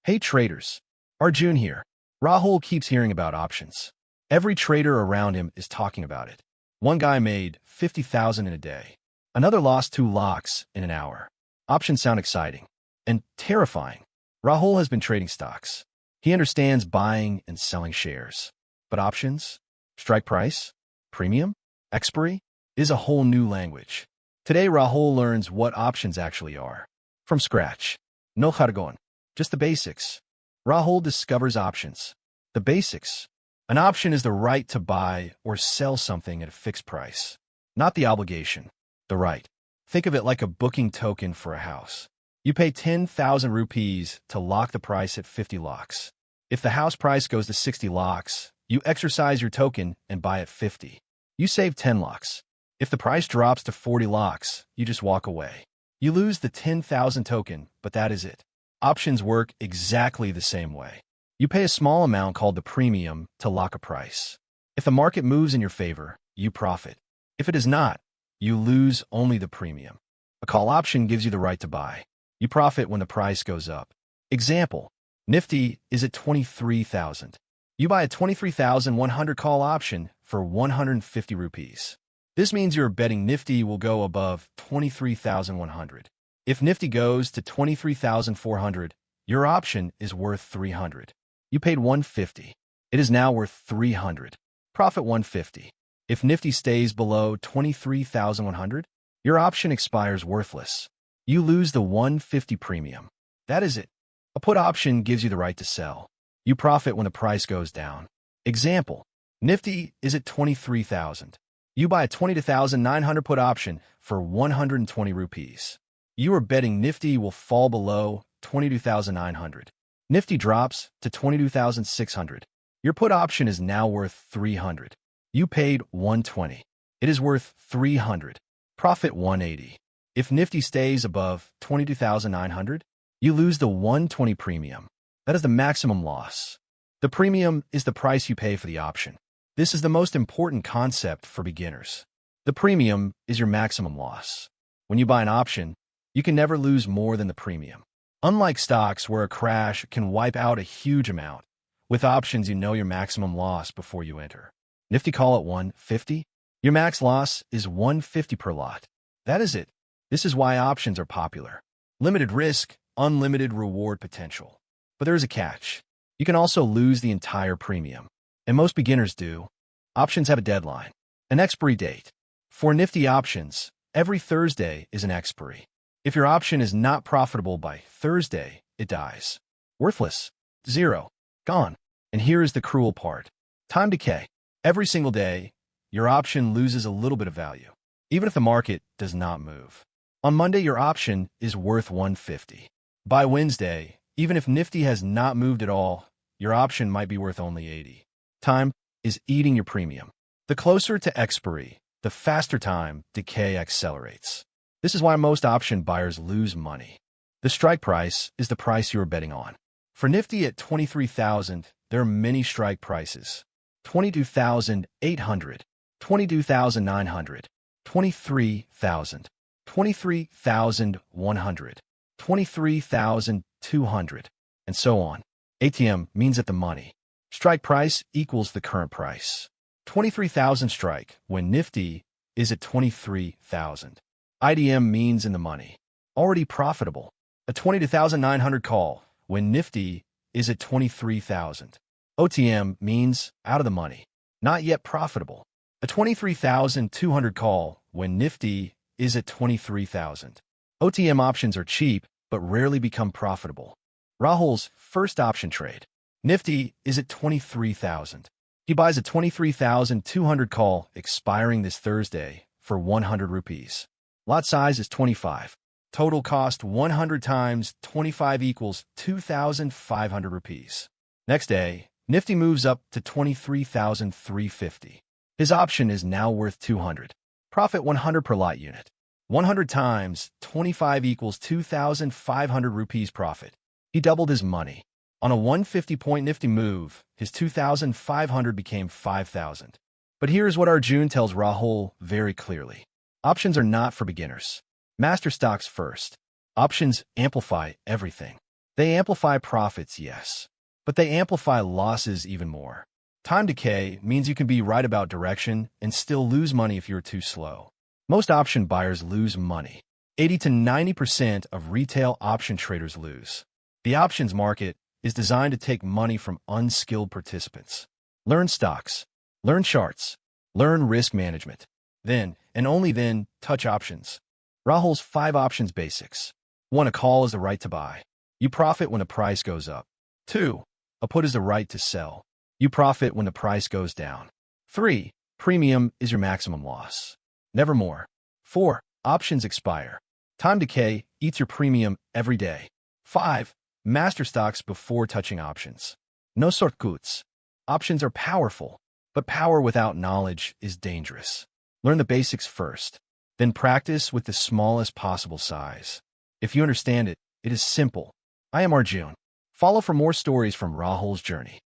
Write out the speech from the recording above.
Hey traders, Arjun here. Rahul keeps hearing about options. Every trader around him is talking about it. One guy made 50,000 in a day. Another lost 2 lakhs in an hour. Options sound exciting and terrifying. Rahul has been trading stocks. He understands buying and selling shares. But options, strike price, premium, expiry, is a whole new language. Today Rahul learns what options actually are. From scratch. No jargon. Just the basics. Rahul discovers options. The basics. An option is the right to buy or sell something at a fixed price. Not the obligation. The right. Think of it like a booking token for a house. You pay 10,000 rupees to lock the price at 50 lakhs. If the house price goes to 60 lakhs, you exercise your token and buy at 50. You save 10 lakhs. If the price drops to 40 lakhs, you just walk away. You lose the 10,000 token, but that is it. Options work exactly the same way. You pay a small amount called the premium to lock a price. If the market moves in your favor, you profit. If it does not, you lose only the premium. A call option gives you the right to buy. You profit when the price goes up. Example, Nifty is at 23,000. You buy a 23,100 call option for 150 rupees. This means you're betting Nifty will go above 23,100. If Nifty goes to 23,400, your option is worth 300. You paid 150. It is now worth 300. Profit 150. If Nifty stays below 23,100, your option expires worthless. You lose the 150 premium. That is it. A put option gives you the right to sell. You profit when the price goes down. Example, Nifty is at 23,000. You buy a 22,900 put option for 120 rupees. You are betting Nifty will fall below 22,900. Nifty drops to 22,600. Your put option is now worth 300. You paid 120. It is worth 300. Profit 180. If Nifty stays above 22,900, you lose the 120 premium. That is the maximum loss. The premium is the price you pay for the option. This is the most important concept for beginners. The premium is your maximum loss. When you buy an option, you can never lose more than the premium. Unlike stocks where a crash can wipe out a huge amount, with options you know your maximum loss before you enter. Nifty call at 150, your max loss is 150 per lot. That is it. This is why options are popular. Limited risk, unlimited reward potential. But there is a catch. You can also lose the entire premium. And most beginners do. Options have a deadline, an expiry date. For Nifty options, every Thursday is an expiry. If your option is not profitable by Thursday, it dies. Worthless. Zero. Gone. And here is the cruel part. Time decay. Every single day, your option loses a little bit of value, even if the market does not move. On Monday, your option is worth 150. By Wednesday, even if Nifty has not moved at all, your option might be worth only 80. Time is eating your premium. The closer to expiry, the faster time decay accelerates. This is why most option buyers lose money. The strike price is the price you are betting on. For Nifty at 23,000, there are many strike prices. 22,800, 22,900, 23,000, 23,100, 23,200, and so on. ATM means at the money. Strike price equals the current price. 23,000 strike when Nifty is at 23,000. IDM means in the money. Already profitable. A 22,900 call when Nifty is at 23,000. OTM means out of the money. Not yet profitable. A 23,200 call when Nifty is at 23,000. OTM options are cheap but rarely become profitable. Rahul's first option trade. Nifty is at 23,000. He buys a 23,200 call expiring this Thursday for 100 rupees. Lot size is 25. Total cost 100 times 25 equals 2,500 rupees. Next day, Nifty moves up to 23,350. His option is now worth 200. Profit 100 per lot unit. 100 times 25 equals 2,500 rupees profit. He doubled his money. On a 150-point Nifty move, his 2,500 became 5,000. But here's what Arjun tells Rahul very clearly. Options are not for beginners. Master stocks first. Options amplify everything. They amplify profits, yes, but they amplify losses even more. Time decay means you can be right about direction and still lose money if you're too slow. Most option buyers lose money. 80 to 90% of retail option traders lose. The options market is designed to take money from unskilled participants. Learn stocks, learn charts, learn risk management. Then, and only then, touch options. Rahul's 5 options basics. 1. A call is the right to buy. You profit when the price goes up. 2. A put is the right to sell. You profit when the price goes down. 3. Premium is your maximum loss. Never more. 4. Options expire. Time decay eats your premium every day. 5. Master stocks before touching options. No shortcuts. Options are powerful, but power without knowledge is dangerous. Learn the basics first, then practice with the smallest possible size. If you understand it, it is simple. I am Arjun. Follow for more stories from Rahul's journey.